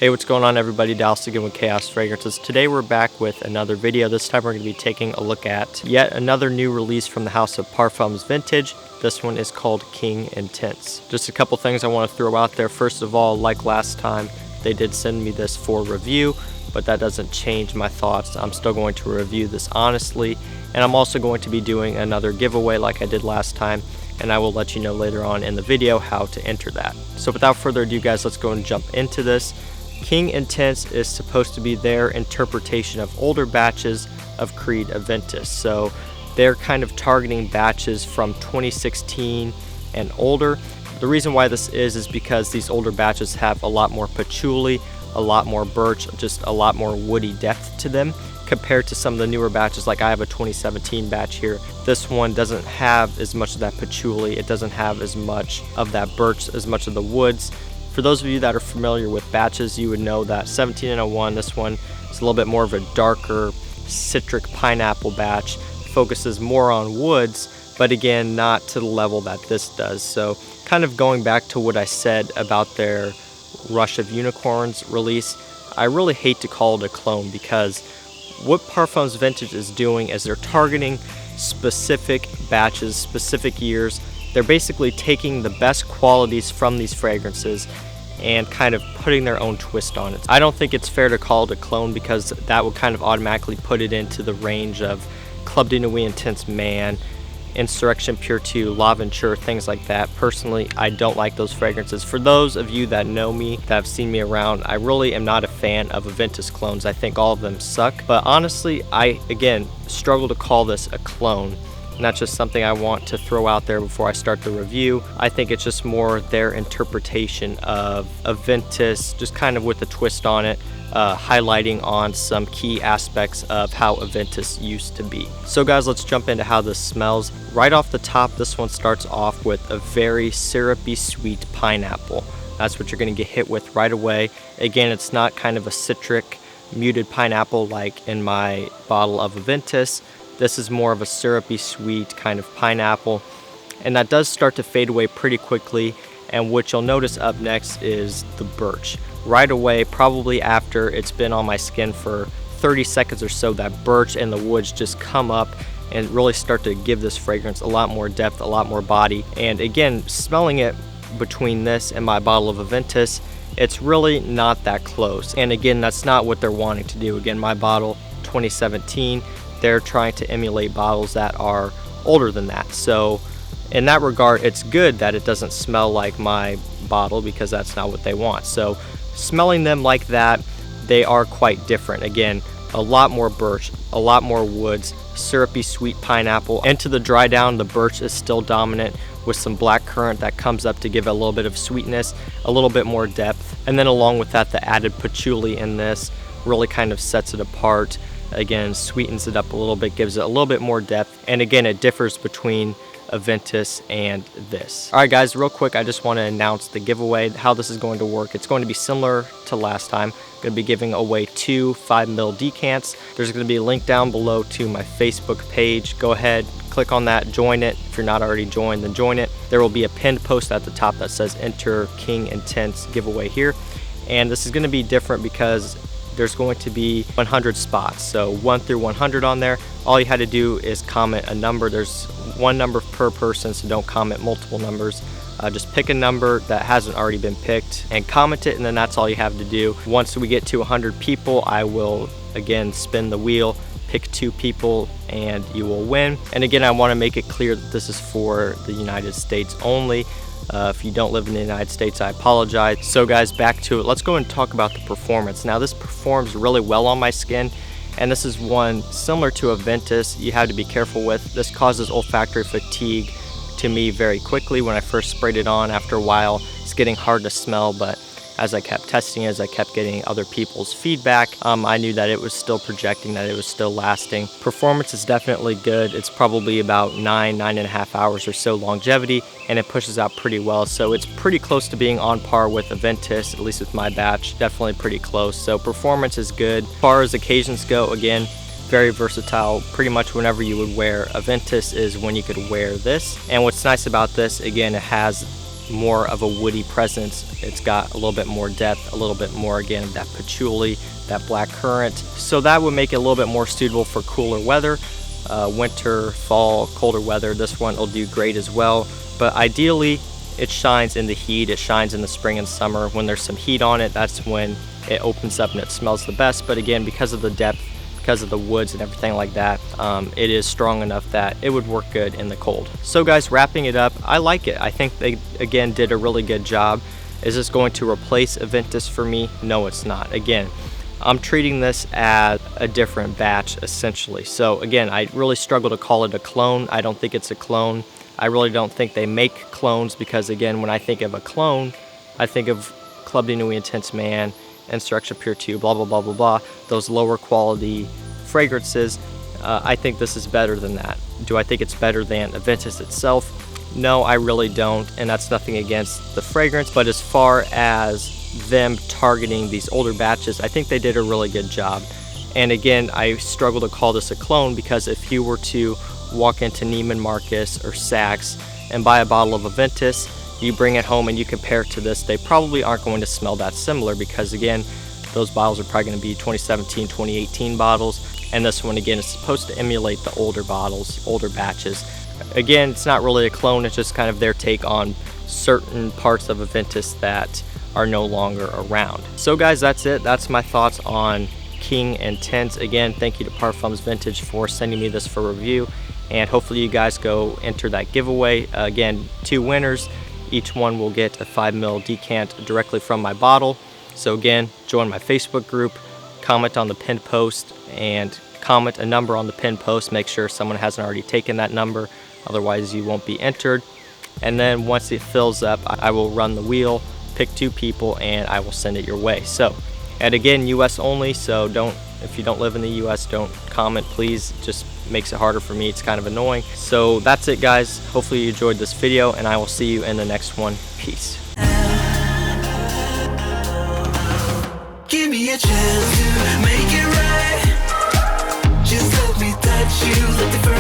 Hey, what's going on everybody? Dallas again with Chaos Fragrances. Today we're back with another video. This time we're going to be taking a look at yet another new release from the house of Parfums Vintage. This one is called King Intense. Just a couple things I want to throw out there. First of all, like last time, they did send me this for review, but that doesn't change my thoughts. I'm still going to review this honestly, and I'm also going to be doing another giveaway like I did last time, and I will let you know later on in the video how to enter that. So without further ado guys, let's go and jump into this. King Intense is supposed to be their interpretation of older batches of Creed Aventus. So they're kind of targeting batches from 2016 and older. The reason why this is because these older batches have a lot more patchouli, a lot more birch, just a lot more woody depth to them compared to some of the newer batches. Like I have a 2017 batch here. This one doesn't have as much of that patchouli. It doesn't have as much of that birch, as much of the woods. For those of you that are familiar with batches, you would know that 1701, this one is a little bit more of a darker citric pineapple batch, focuses more on woods, but again, not to the level that this does. So kind of going back to what I said about their Rush of Unicorns release, I really hate to call it a clone because what Parfums Vintage is doing is they're targeting specific batches, specific years. They're basically taking the best qualities from these fragrances and kind of putting their own twist on it. I don't think it's fair to call it a clone because that would kind of automatically put it into the range of Club de Nuit Intense Man, Insurrection Pure 2, L'Aventure, things like that. Personally, I don't like those fragrances. For those of you that know me, that have seen me around, I really am not a fan of Aventus clones. I think all of them suck. But honestly, I, again, struggle to call this a clone. And that's just something I want to throw out there before I start the review. I think it's just more their interpretation of Aventus, just kind of with a twist on it, highlighting on some key aspects of how Aventus used to be. So guys, let's jump into how this smells. Right off the top, this one starts off with a very syrupy sweet pineapple. That's what you're going to get hit with right away. Again, it's not kind of a citric muted pineapple like in my bottle of Aventus. This is more of a syrupy sweet kind of pineapple, and that does start to fade away pretty quickly. And what you'll notice up next is the birch. Right away, probably after it's been on my skin for 30 seconds or so, that birch and the woods just come up and really start to give this fragrance a lot more depth, a lot more body. And again, smelling it between this and my bottle of Aventus, it's really not that close. And again, that's not what they're wanting to do. Again, my bottle 2017, they're trying to emulate bottles that are older than that. So in that regard, it's good that it doesn't smell like my bottle because that's not what they want. So smelling them like that, they are quite different. Again, a lot more birch, a lot more woods, syrupy sweet pineapple. Into the dry down, the birch is still dominant with some black currant that comes up to give it a little bit of sweetness, a little bit more depth. And then along with that, the added patchouli in this really kind of sets it apart. Again, sweetens it up a little bit, gives it a little bit more depth. And again, it differs between Aventus and this. All right guys, real quick, I just want to announce the giveaway, how this is going to work. It's going to be similar to last time. I'm going to be giving away 2 5ml decants. There's going to be a link down below to my Facebook page. Go ahead, click on that, join it. If you're not already joined, then join it. There will be a pinned post at the top that says enter King Intense giveaway here. And this is going to be different because there's going to be 100 spots, so 1 through 100 on there. All you had to do is comment a number. There's 1 number per person, so don't comment multiple numbers. Just pick a number that hasn't already been picked and comment it, and then that's all you have to do. Once we get to 100 people, I will again spin the wheel, pick 2 people, and you will win. And again, I want to make it clear that this is for the United States only. If you don't live in the United States, I apologize. So guys, back to it. Let's go and talk about the performance. Now this performs really well on my skin, and this is one similar to Aventus you have to be careful with. This causes olfactory fatigue to me very quickly. When I first sprayed it on, after a while it's getting hard to smell, but as I kept testing, as I kept getting other people's feedback, I knew that it was still projecting, that it was still lasting. Performance is definitely good. It's probably about 9.5 hours or so longevity, and it pushes out pretty well. So it's pretty close to being on par with Aventus, at least with my batch. Definitely pretty close. So performance is good. As far as occasions go, again, very versatile. Pretty much whenever you would wear Aventus is when you could wear this. And what's nice about this, again, it has more of a woody presence. It's got a little bit more depth, a little bit more, again, of that patchouli, that black currant. So that would make it a little bit more suitable for cooler weather, winter, fall, colder weather. This one will do great as well. But ideally, it shines in the heat. It shines in the spring and summer. When there's some heat on it, that's when it opens up and it smells the best. But again, because of the depth, because of the woods and everything like that, it is strong enough that it would work good in the cold. So guys, wrapping it up, I like it. I think they, again, did a really good job. Is this going to replace Aventus for me? No, it's not. Again, I'm treating this as a different batch, essentially. So again, I really struggle to call it a clone. I don't think it's a clone. I really don't think they make clones, because again, when I think of a clone, I think of Club de Nuit Intense Man, Instruction Pure 2, blah, blah, blah, blah, blah, those lower quality fragrances. I think this is better than that. Do I think it's better than Aventus itself? No, I really don't, and that's nothing against the fragrance, but as far as them targeting these older batches, I think they did a really good job. And again, I struggle to call this a clone, because if you were to walk into Neiman Marcus or Saks and buy a bottle of Aventus, you bring it home and you compare it to this, they probably aren't going to smell that similar, because again, those bottles are probably going to be 2017, 2018 bottles, and this one again is supposed to emulate the older bottles, older batches. Again, it's not really a clone, it's just kind of their take on certain parts of Aventus that are no longer around. So guys, that's it. That's my thoughts on King Intense. Again, thank you to Parfums Vintage for sending me this for review, and hopefully you guys go enter that giveaway. Again, 2 winners. Each one will get a 5 ml decant directly from my bottle. So again, join my Facebook group, comment on the pinned post, and comment a number on the pinned post. Make sure someone hasn't already taken that number, otherwise you won't be entered. And then once it fills up, I will run the wheel, pick 2 people, and I will send it your way. So, and again, US only, so if you don't live in the US, don't comment, please. It just makes it harder for me. It's kind of annoying. So that's it, guys. Hopefully you enjoyed this video, and I will see you in the next one. Peace. Give me a chance to make it right. Just let me touch you, let the